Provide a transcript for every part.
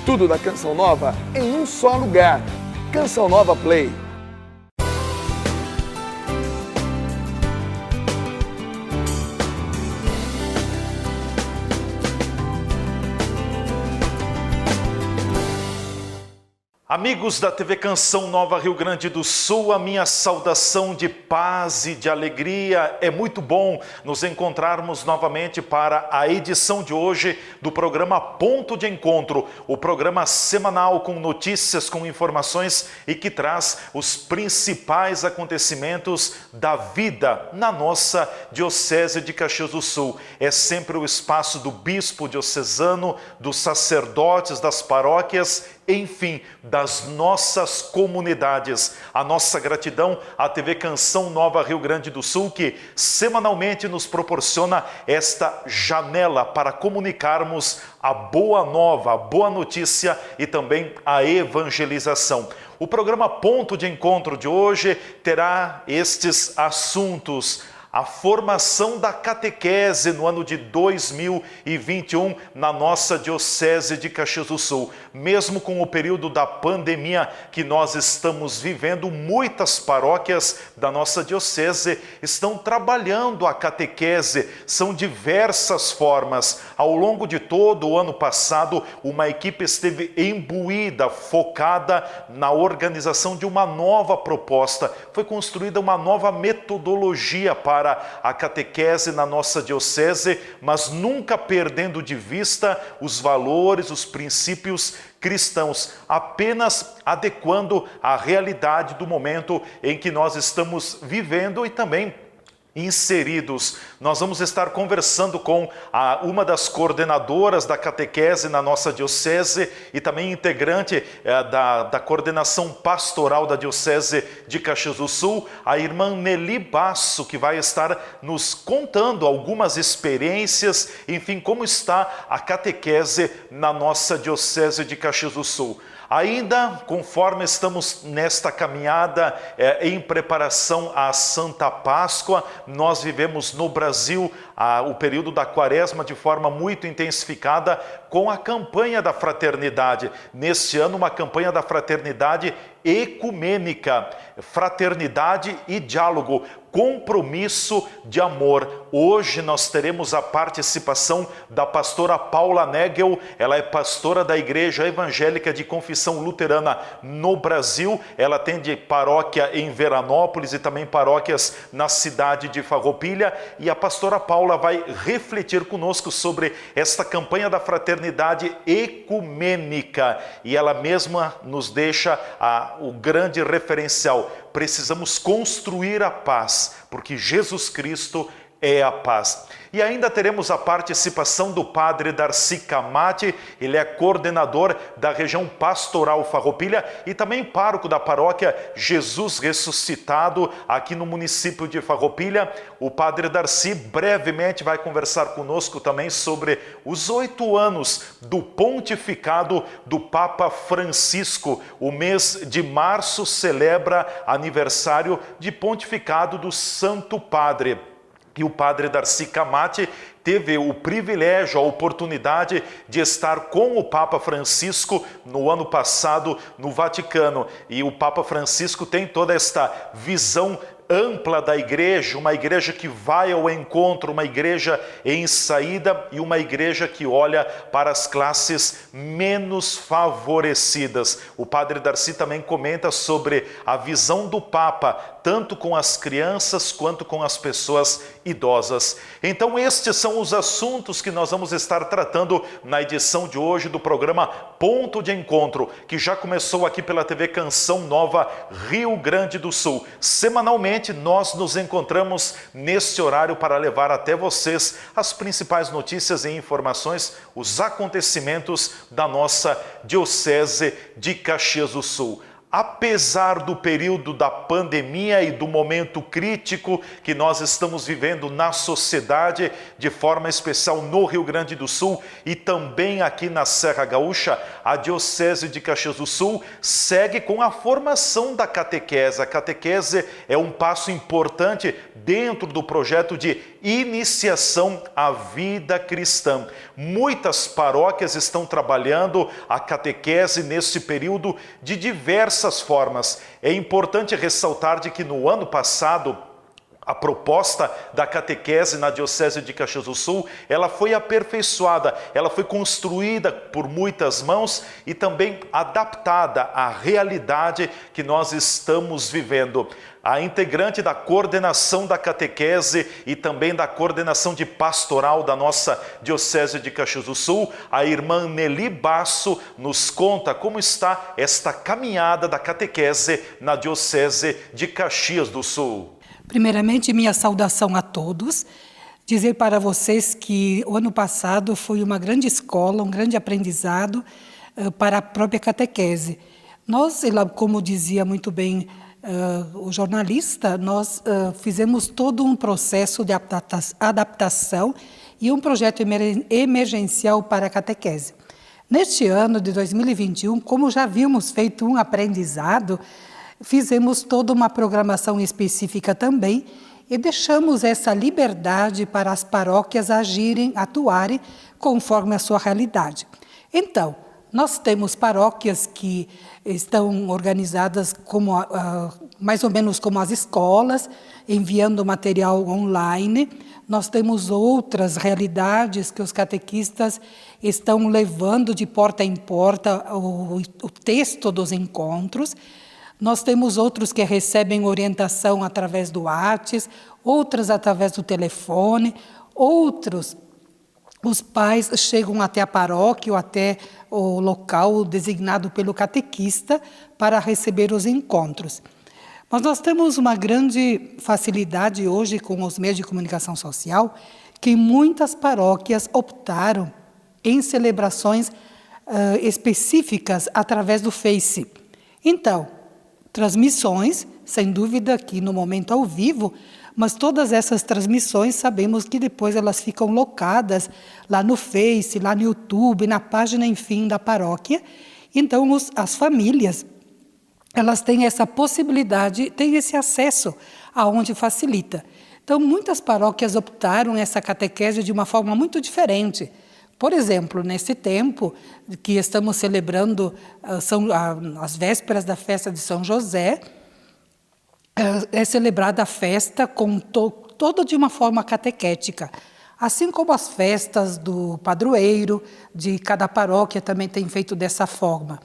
Tudo da Canção Nova em um só lugar. Canção Nova Play. Amigos da TV Canção Nova Rio Grande do Sul, a minha saudação de paz e de alegria. É muito bom nos encontrarmos novamente para a edição de hoje do programa Ponto de Encontro, o programa semanal com notícias, com informações e que traz os principais acontecimentos da vida na nossa Diocese de Caxias do Sul. É sempre o espaço do bispo diocesano, dos sacerdotes, das paróquias, enfim, das nossas comunidades. A nossa gratidão à TV Canção Nova Rio Grande do Sul, que semanalmente nos proporciona esta janela para comunicarmos a boa nova, a boa notícia e também a evangelização. O programa Ponto de Encontro de hoje terá estes assuntos: a formação da catequese no ano de 2021 na nossa Diocese de Caxias do Sul. Mesmo com o período da pandemia que nós estamos vivendo, muitas paróquias da nossa Diocese estão trabalhando a catequese. São diversas formas. Ao longo de todo o ano passado, uma equipe esteve imbuída, focada na organização de uma nova proposta. Foi construída uma nova metodologia para a catequese na nossa diocese, mas nunca perdendo de vista os valores, os princípios cristãos, apenas adequando à realidade do momento em que nós estamos vivendo e também inseridos. Nós vamos estar conversando com uma das coordenadoras da catequese na nossa diocese e também integrante da coordenação pastoral da Diocese de Caxias do Sul, a irmã Nelly Basso, que vai estar nos contando algumas experiências, enfim, como está a catequese na nossa Diocese de Caxias do Sul. Ainda, conforme estamos nesta caminhada em preparação à Santa Páscoa, nós vivemos no Brasil o período da Quaresma de forma muito intensificada com a campanha da fraternidade. Neste ano, uma campanha da fraternidade ecumênica, fraternidade e diálogo, compromisso de amor. Hoje nós teremos a participação da pastora Paula Negel. Ela é pastora da Igreja Evangélica de Confissão Luterana no Brasil. Ela atende paróquia em Veranópolis e também paróquias na cidade de Farroupilha. E a pastora Paula vai refletir conosco sobre esta campanha da fraternidade ecumênica. E ela mesma nos deixa o grande referencial. Precisamos construir a paz, porque Jesus Cristo é a paz. E ainda teremos a participação do padre Darcy Camati. Ele é coordenador da região pastoral Farroupilha e também pároco da paróquia Jesus Ressuscitado aqui no município de Farroupilha. O padre Darcy brevemente vai conversar conosco também sobre os 8 anos do pontificado do Papa Francisco. O mês de março celebra aniversário de pontificado do Santo Padre. E o padre Darcy Camati teve o privilégio, a oportunidade de estar com o Papa Francisco no ano passado no Vaticano. E o Papa Francisco tem toda esta visão ampla da igreja, uma igreja que vai ao encontro, uma igreja em saída e uma igreja que olha para as classes menos favorecidas. O padre Darcy também comenta sobre a visão do Papa, tanto com as crianças quanto com as pessoas idosas. Então estes são os assuntos que nós vamos estar tratando na edição de hoje do programa Ponto de Encontro, que já começou aqui pela TV Canção Nova Rio Grande do Sul. Semanalmente nós nos encontramos nesse horário para levar até vocês as principais notícias e informações, os acontecimentos da nossa Diocese de Caxias do Sul. Apesar do período da pandemia e do momento crítico que nós estamos vivendo na sociedade, de forma especial no Rio Grande do Sul e também aqui na Serra Gaúcha, a Diocese de Caxias do Sul segue com a formação da catequese. A catequese é um passo importante dentro do projeto de iniciação à vida cristã. Muitas paróquias estão trabalhando a catequese nesse período de diversas formas. É importante ressaltar de que no ano passado, a proposta da catequese na Diocese de Caxias do Sul, ela foi aperfeiçoada, ela foi construída por muitas mãos e também adaptada à realidade que nós estamos vivendo. A integrante da coordenação da catequese e também da coordenação de pastoral da nossa Diocese de Caxias do Sul, a irmã Nelly Basso, nos conta como está esta caminhada da catequese na Diocese de Caxias do Sul. Primeiramente, minha saudação a todos. Dizer para vocês que o ano passado foi uma grande escola, um grande aprendizado para a própria catequese. Nós, como dizia muito bem o jornalista, nós fizemos todo um processo de adaptação e um projeto emergencial para a catequese. Neste ano de 2021, como já havíamos feito um aprendizado, fizemos toda uma programação específica também e deixamos essa liberdade para as paróquias agirem, atuarem conforme a sua realidade. Então, nós temos paróquias que estão organizadas como, mais ou menos como as escolas, enviando material online. Nós temos outras realidades que os catequistas estão levando de porta em porta o texto dos encontros. Nós temos outros que recebem orientação através do WhatsApp, outros através do telefone, outros, os pais chegam até a paróquia ou até o local designado pelo catequista para receber os encontros. Mas nós temos uma grande facilidade hoje com os meios de comunicação social, que muitas paróquias optaram em celebrações específicas através do Face. Então, transmissões, sem dúvida que no momento ao vivo, mas todas essas transmissões sabemos que depois elas ficam locadas lá no Face, lá no YouTube, na página, enfim, da paróquia. Então, as famílias, elas têm essa possibilidade, têm esse acesso aonde facilita. Então, muitas paróquias optaram essa catequese de uma forma muito diferente. Por exemplo, nesse tempo que estamos celebrando as vésperas da festa de São José, é celebrada a festa com toda de uma forma catequética. Assim como as festas do padroeiro, de cada paróquia também tem feito dessa forma.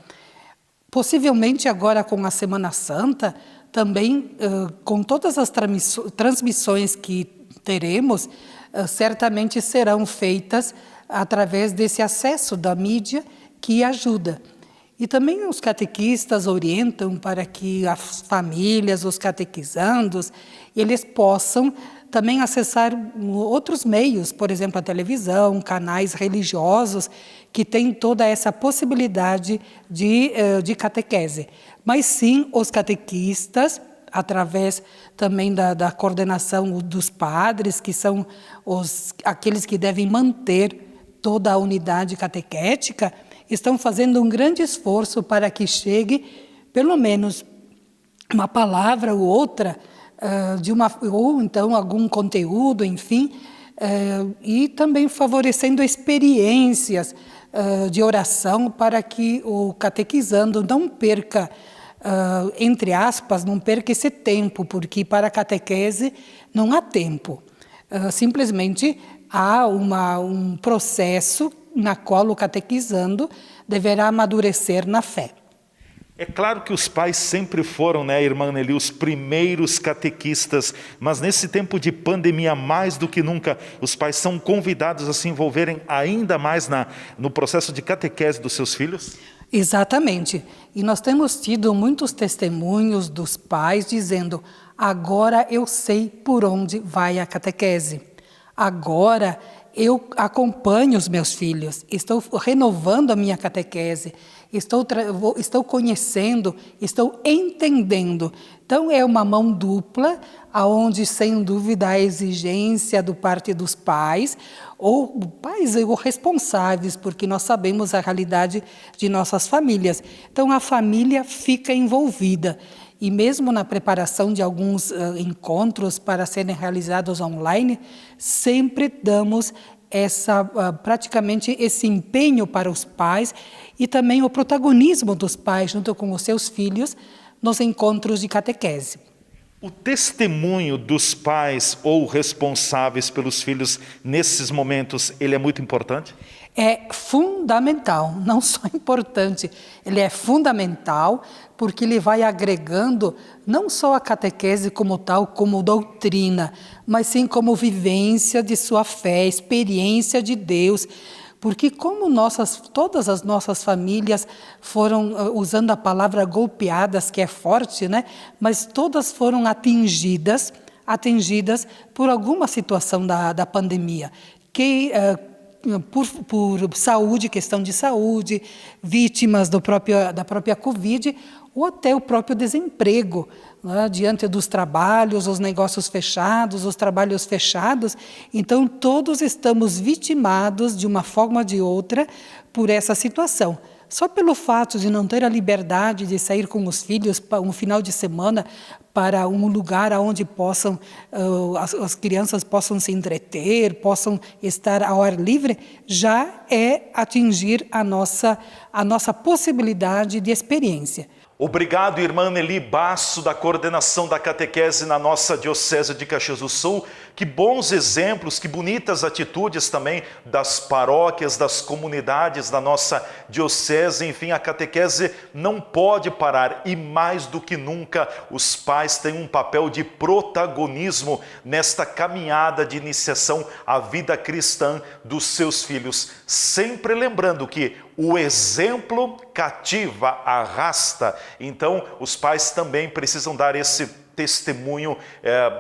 Possivelmente agora com a Semana Santa, também com todas as transmissões que teremos, certamente serão feitas através desse acesso da mídia que ajuda. E também os catequistas orientam para que as famílias, os catequizandos, eles possam também acessar outros meios, por exemplo, a televisão, canais religiosos, que têm toda essa possibilidade de catequese. Mas sim, os catequistas, através também da coordenação dos padres, que são aqueles que devem manter toda a unidade catequética, estão fazendo um grande esforço para que chegue, pelo menos, uma palavra ou outra, ou então algum conteúdo, enfim, e também favorecendo experiências de oração para que o catequizando não perca, entre aspas, não perca esse tempo, porque para a catequese não há tempo. Simplesmente há um processo na qual o catequizando deverá amadurecer na fé. É claro que os pais sempre foram, né, irmã Nelly, os primeiros catequistas, mas nesse tempo de pandemia, mais do que nunca, os pais são convidados a se envolverem ainda mais no processo de catequese dos seus filhos? Exatamente. E nós temos tido muitos testemunhos dos pais dizendo: agora eu sei por onde vai a catequese. Agora eu acompanho os meus filhos, estou renovando a minha catequese, estou conhecendo, estou entendendo. Então, é uma mão dupla, onde, sem dúvida, a exigência do parte dos pais ou responsáveis, porque nós sabemos a realidade de nossas famílias. Então, a família fica envolvida. e mesmo na preparação de alguns encontros para serem realizados online, sempre damos praticamente esse empenho para os pais e também o protagonismo dos pais junto com os seus filhos nos encontros de catequese. O testemunho dos pais ou responsáveis pelos filhos nesses momentos, ele é muito importante? É fundamental, não só importante, ele é fundamental porque ele vai agregando não só a catequese como tal, como doutrina, mas sim como vivência de sua fé, experiência de Deus. Porque como todas as nossas famílias foram, usando a palavra golpeadas, que é forte, né? Mas todas foram atingidas por alguma situação da pandemia, que por saúde, questão de saúde, vítimas da própria Covid, ou até o próprio desemprego, né, diante dos trabalhos, os negócios fechados, os trabalhos fechados. Então, todos estamos vitimados, de uma forma ou de outra, por essa situação. Só pelo fato de não ter a liberdade de sair com os filhos para um final de semana para um lugar onde possam as crianças possam se entreter, possam estar ao ar livre, já é atingir a nossa possibilidade de experiência. Obrigado, irmã Nelly Basso, da coordenação da catequese na nossa Diocese de Caxias do Sul. Que bons exemplos, que bonitas atitudes também das paróquias, das comunidades da nossa Diocese. Enfim, a catequese não pode parar e mais do que nunca os pais têm um papel de protagonismo nesta caminhada de iniciação à vida cristã dos seus filhos. Sempre lembrando que o exemplo cativa, arrasta. Então, os pais também precisam dar esse testemunho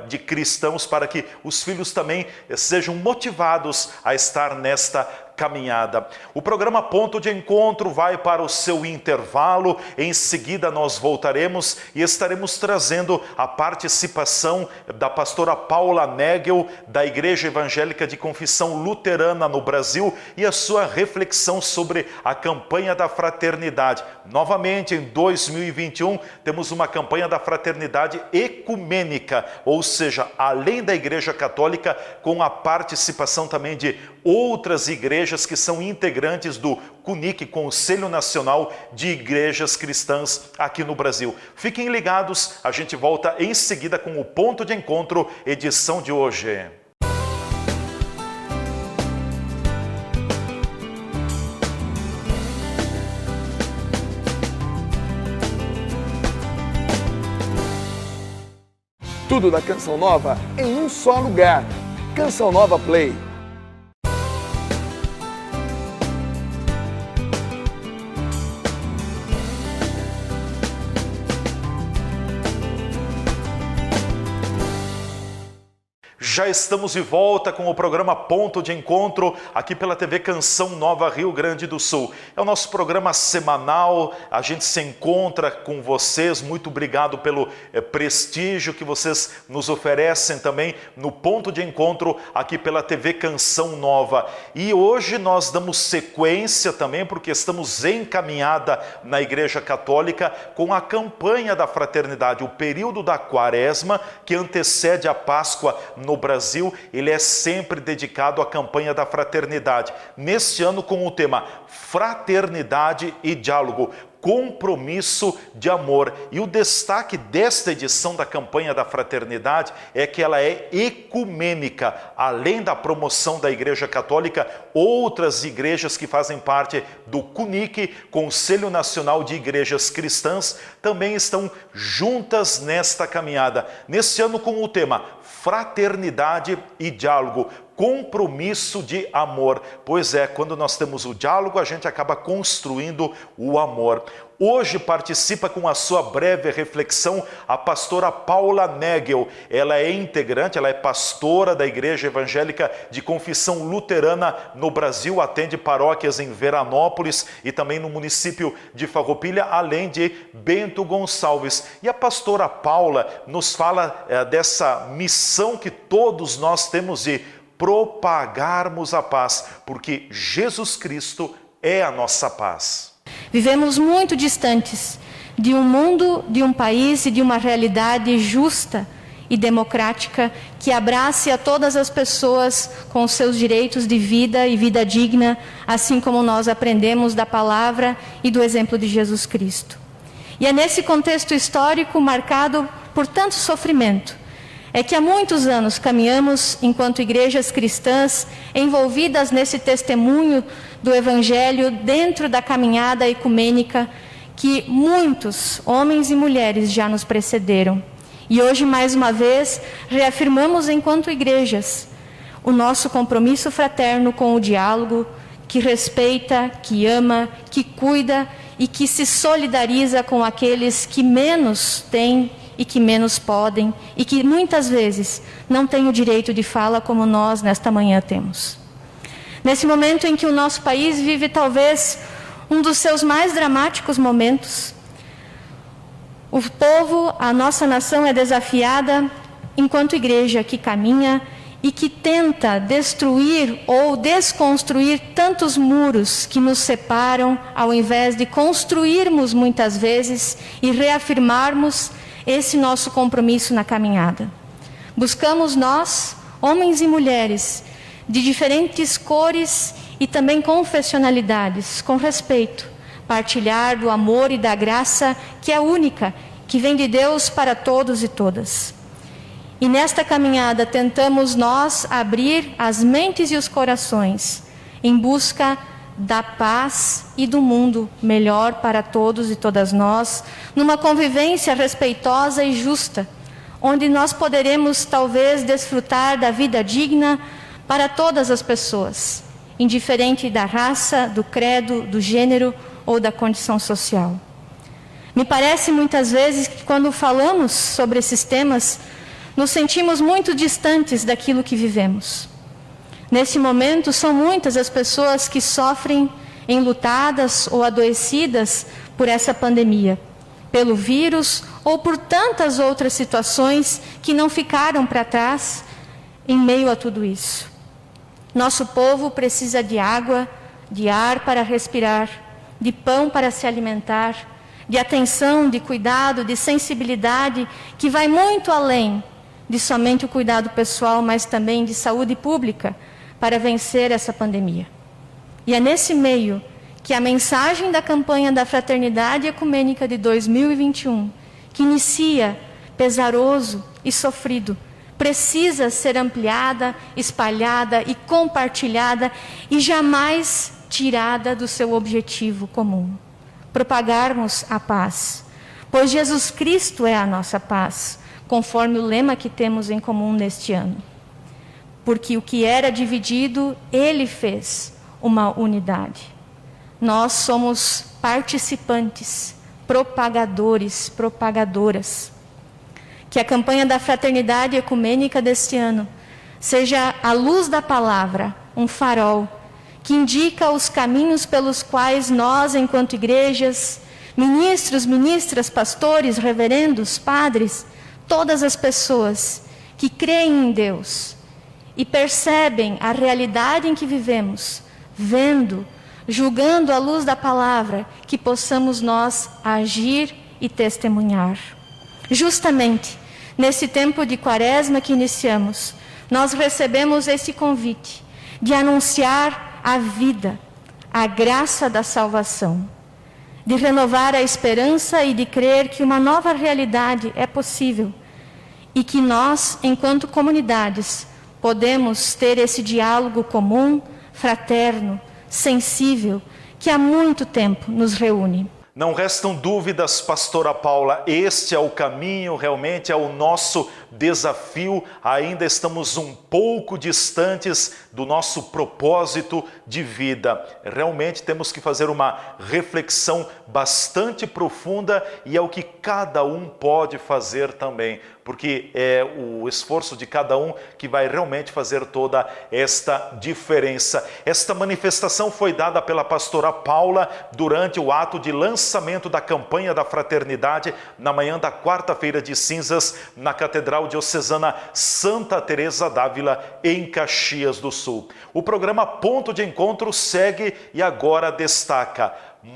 de cristãos para que os filhos também sejam motivados a estar nesta caminhada. O programa Ponto de Encontro vai para o seu intervalo. Em seguida nós voltaremos e estaremos trazendo a participação da pastora Paula Negel, da Igreja Evangélica de Confissão Luterana no Brasil, e a sua reflexão sobre a campanha da fraternidade. Novamente, em 2021, temos uma campanha da fraternidade ecumênica, ou seja, além da Igreja Católica, com a participação também de outras igrejas que são integrantes do CUNIC, Conselho Nacional de Igrejas Cristãs aqui no Brasil. Fiquem ligados, a gente volta em seguida com o Ponto de Encontro, edição de hoje. Tudo da Canção Nova em um só lugar. Canção Nova Play. Já estamos de volta com o programa Ponto de Encontro, aqui pela TV Canção Nova Rio Grande do Sul. É o nosso programa semanal, a gente se encontra com vocês. Muito obrigado pelo prestígio que vocês nos oferecem também no Ponto de Encontro, aqui pela TV Canção Nova. E hoje nós damos sequência também, porque estamos encaminhada na Igreja Católica com a campanha da fraternidade, o período da Quaresma, que antecede a Páscoa no Brasil, ele é sempre dedicado à campanha da fraternidade. Neste ano com o tema Fraternidade e Diálogo, compromisso de amor. E o destaque desta edição da campanha da fraternidade é que ela é ecumênica. Além da promoção da Igreja Católica, outras igrejas que fazem parte do CUNIC, Conselho Nacional de Igrejas Cristãs, também estão juntas nesta caminhada. Neste ano com o tema Fraternidade e Diálogo, compromisso de amor. Pois é, quando nós temos o diálogo, a gente acaba construindo o amor. Hoje participa com a sua breve reflexão a pastora Paula Negel. Ela é integrante, ela é pastora da Igreja Evangélica de Confissão Luterana no Brasil, atende paróquias em Veranópolis e também no município de Farroupilha, além de Bento Gonçalves. E a pastora Paula nos fala dessa missão que todos nós temos de propagarmos a paz, porque Jesus Cristo é a nossa paz. Vivemos muito distantes de um mundo, de um país e de uma realidade justa e democrática que abrace a todas as pessoas com os seus direitos de vida e vida digna, assim como nós aprendemos da palavra e do exemplo de Jesus Cristo. E é nesse contexto histórico marcado por tanto sofrimento, é que há muitos anos caminhamos enquanto igrejas cristãs envolvidas nesse testemunho do Evangelho dentro da caminhada ecumênica que muitos homens e mulheres já nos precederam. E hoje, mais uma vez, reafirmamos enquanto igrejas o nosso compromisso fraterno com o diálogo, que respeita, que ama, que cuida e que se solidariza com aqueles que menos têm e que menos podem e que muitas vezes não têm o direito de fala como nós nesta manhã temos. Nesse momento em que o nosso país vive talvez um dos seus mais dramáticos momentos, o povo, a nossa nação é desafiada enquanto igreja que caminha e que tenta destruir ou desconstruir tantos muros que nos separam, ao invés de construirmos muitas vezes e reafirmarmos esse nosso compromisso na caminhada. Buscamos nós, homens e mulheres, de diferentes cores e também confessionalidades, com respeito, partilhar do amor e da graça que é única, que vem de Deus para todos e todas. E nesta caminhada tentamos nós abrir as mentes e os corações em busca da paz e do mundo melhor para todos e todas nós, numa convivência respeitosa e justa, onde nós poderemos talvez desfrutar da vida digna para todas as pessoas, indiferente da raça, do credo, do gênero ou da condição social. Me parece muitas vezes que quando falamos sobre esses temas, nos sentimos muito distantes daquilo que vivemos. Nesse momento, são muitas as pessoas que sofrem enlutadas ou adoecidas por essa pandemia, pelo vírus ou por tantas outras situações que não ficaram para trás em meio a tudo isso. Nosso povo precisa de água, de ar para respirar, de pão para se alimentar, de atenção, de cuidado, de sensibilidade, que vai muito além de somente o cuidado pessoal, mas também de saúde pública, para vencer essa pandemia. E é nesse meio que a mensagem da campanha da Fraternidade Ecumênica de 2021, que inicia pesaroso e sofrido, precisa ser ampliada, espalhada e compartilhada e jamais tirada do seu objetivo comum: propagarmos a paz, pois Jesus Cristo é a nossa paz, conforme o lema que temos em comum neste ano. Porque o que era dividido, Ele fez uma unidade. Nós somos participantes, propagadores, propagadoras. Que a campanha da Fraternidade Ecumênica deste ano seja a luz da palavra, um farol, que indica os caminhos pelos quais nós, enquanto igrejas, ministros, ministras, pastores, reverendos, padres, todas as pessoas que creem em Deus e percebem a realidade em que vivemos, vendo, julgando à luz da palavra, que possamos nós agir e testemunhar. Justamente nesse tempo de quaresma que iniciamos, nós recebemos esse convite de anunciar a vida, a graça da salvação, de renovar a esperança e de crer que uma nova realidade é possível e que nós, enquanto comunidades, podemos ter esse diálogo comum, fraterno, sensível, que há muito tempo nos reúne. Não restam dúvidas, pastora Paula, este é o caminho, realmente é o nosso desafio. Ainda estamos um pouco distantes do nosso propósito de vida. Realmente temos que fazer uma reflexão bastante profunda e é o que cada um pode fazer também, porque é o esforço de cada um que vai realmente fazer toda esta diferença. Esta manifestação foi dada pela pastora Paula durante o ato de lançamento da campanha da fraternidade na manhã da quarta-feira de cinzas na Catedral Diocesana Santa Teresa d'Ávila, em Caxias do Sul. O programa Ponto de Encontro segue e agora destaca: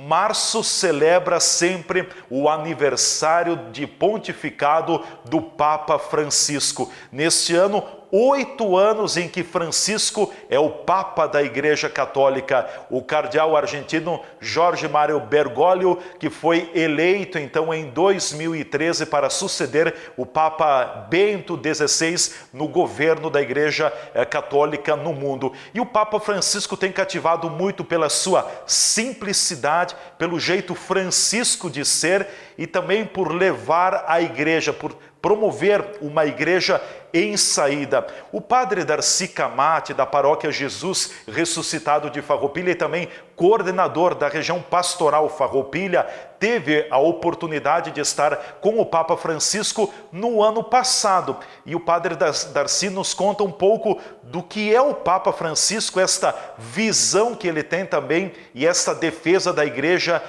Março celebra sempre o aniversário de pontificado do Papa Francisco. Neste ano, 8 anos em que Francisco é o Papa da Igreja Católica. O cardeal argentino Jorge Mário Bergoglio, que foi eleito então em 2013 para suceder o Papa Bento XVI no governo da Igreja Católica no mundo. E o Papa Francisco tem cativado muito pela sua simplicidade, pelo jeito francisco de ser e também por levar a Igreja, por promover uma igreja em saída. O padre Darcy Camate, da paróquia Jesus Ressuscitado de Farroupilha e também coordenador da região pastoral Farroupilha, teve a oportunidade de estar com o Papa Francisco no ano passado. E o padre Darcy nos conta um pouco do que é o Papa Francisco, esta visão que ele tem também e esta defesa da igreja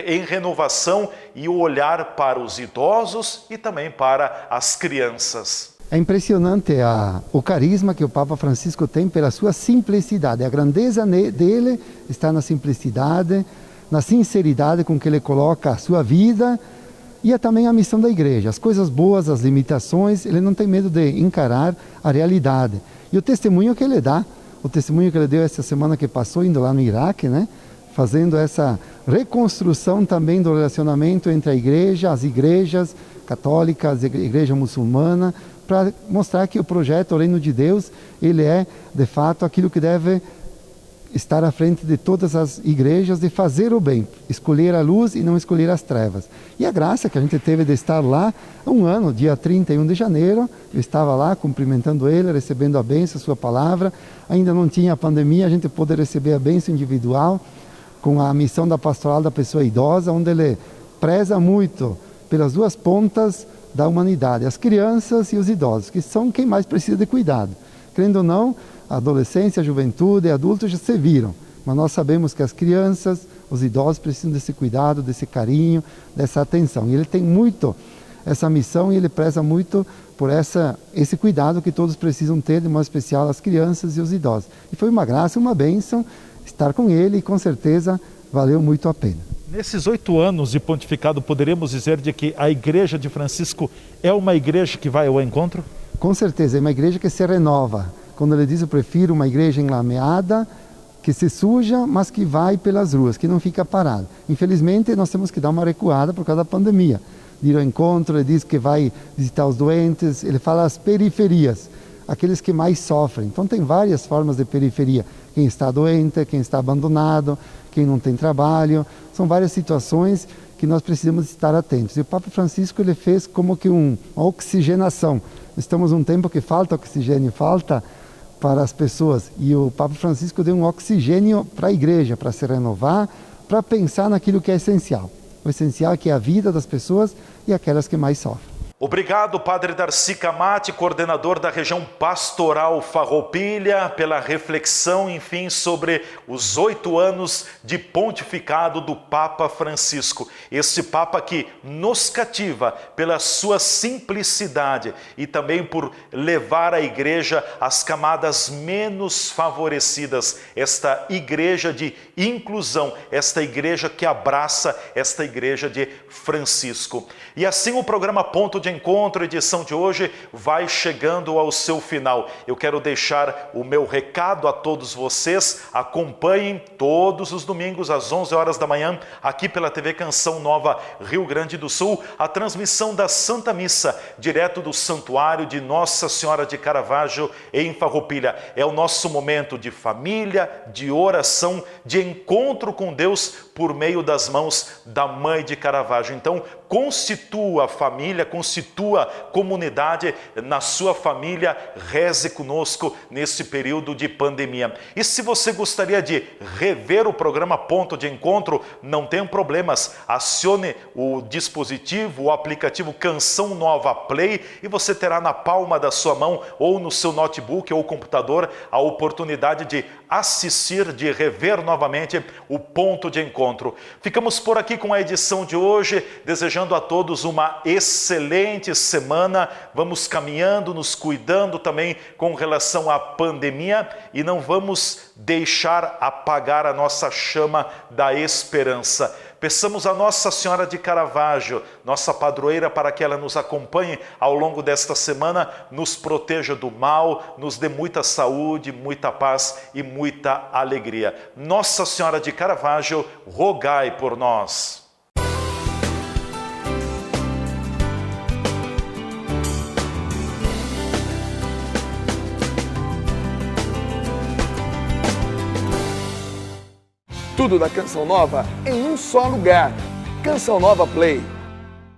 em renovação e o olhar para os idosos e também para as crianças. É impressionante o carisma que o Papa Francisco tem pela sua simplicidade. A grandeza dele está na simplicidade, na sinceridade com que ele coloca a sua vida e também a missão da igreja. As coisas boas, as limitações, ele não tem medo de encarar a realidade. E o testemunho que ele dá, o testemunho que ele deu essa semana que passou, indo lá no Iraque, né? Fazendo essa reconstrução também do relacionamento entre a igreja, as igrejas católicas, a igreja muçulmana, para mostrar que o projeto, o Reino de Deus, ele é, de fato, aquilo que deve estar à frente de todas as igrejas, de fazer o bem, escolher a luz e não escolher as trevas. E a graça que a gente teve de estar lá há um ano, dia 31 de janeiro, eu estava lá cumprimentando ele, recebendo a bênção, a sua palavra, ainda não tinha a pandemia, a gente pôde receber a bênção individual, com a missão da pastoral da pessoa idosa, onde ele preza muito pelas duas pontas da humanidade, as crianças e os idosos, que são quem mais precisa de cuidado. Querendo ou não, a adolescência, a juventude e adultos já se viram, mas nós sabemos que as crianças, os idosos precisam desse cuidado, desse carinho, dessa atenção. E ele tem muito essa missão e ele preza muito por esse cuidado que todos precisam ter, de modo especial as crianças e os idosos. E foi uma graça, uma bênção estar com ele e com certeza valeu muito a pena. Nesses 8 anos de pontificado, poderemos dizer de que a Igreja de Francisco é uma igreja que vai ao encontro? Com certeza, é uma igreja que se renova. Quando ele diz, eu prefiro uma igreja enlameada, que se suja, mas que vai pelas ruas, que não fica parada. Infelizmente, nós temos que dar uma recuada por causa da pandemia. De ir ao encontro, ele diz que vai visitar os doentes, ele fala as periferias, aqueles que mais sofrem. Então tem várias formas de periferia. Quem está doente, quem está abandonado, quem não tem trabalho. São várias situações que nós precisamos estar atentos. E o Papa Francisco ele fez como que uma oxigenação. Estamos num tempo que falta oxigênio, falta para as pessoas. E o Papa Francisco deu um oxigênio para a igreja, para se renovar, para pensar naquilo que é essencial. O essencial é que é a vida das pessoas e aquelas que mais sofrem. Obrigado, Padre Darcy Camate, coordenador da região pastoral Farroupilha, pela reflexão, enfim, sobre os 8 anos de pontificado do Papa Francisco. Esse Papa que nos cativa pela sua simplicidade e também por levar a igreja às camadas menos favorecidas. Esta igreja de inclusão, esta igreja que abraça, esta igreja de Francisco. E assim o programa Ponto de Encontro, edição de hoje, vai chegando ao seu final. Eu quero deixar o meu recado a todos vocês. Acompanhem todos os domingos às 11 horas da manhã, aqui pela TV Canção Nova Rio Grande do Sul, a transmissão da Santa Missa, direto do Santuário de Nossa Senhora de Caravaggio, em Farroupilha. É o nosso momento de família, de oração, de encontro com Deus por meio das mãos da Mãe de Caravaggio. Então, constitua a família, constitua a comunidade na sua família, reze conosco nesse período de pandemia. E se você gostaria de rever o programa Ponto de Encontro, não tem problemas, acione o dispositivo, o aplicativo Canção Nova Play e você terá na palma da sua mão ou no seu notebook ou computador a oportunidade de assistir, de rever novamente o ponto de encontro. Ficamos por aqui com a edição de hoje, desejando a todos uma excelente semana. Vamos caminhando, nos cuidando também com relação à pandemia e não vamos deixar apagar a nossa chama da esperança. Peçamos a Nossa Senhora de Caravaggio, nossa padroeira, para que ela nos acompanhe ao longo desta semana, nos proteja do mal, nos dê muita saúde, muita paz e muita alegria. Nossa Senhora de Caravaggio, rogai por nós. Tudo da Canção Nova em um só lugar. Canção Nova Play.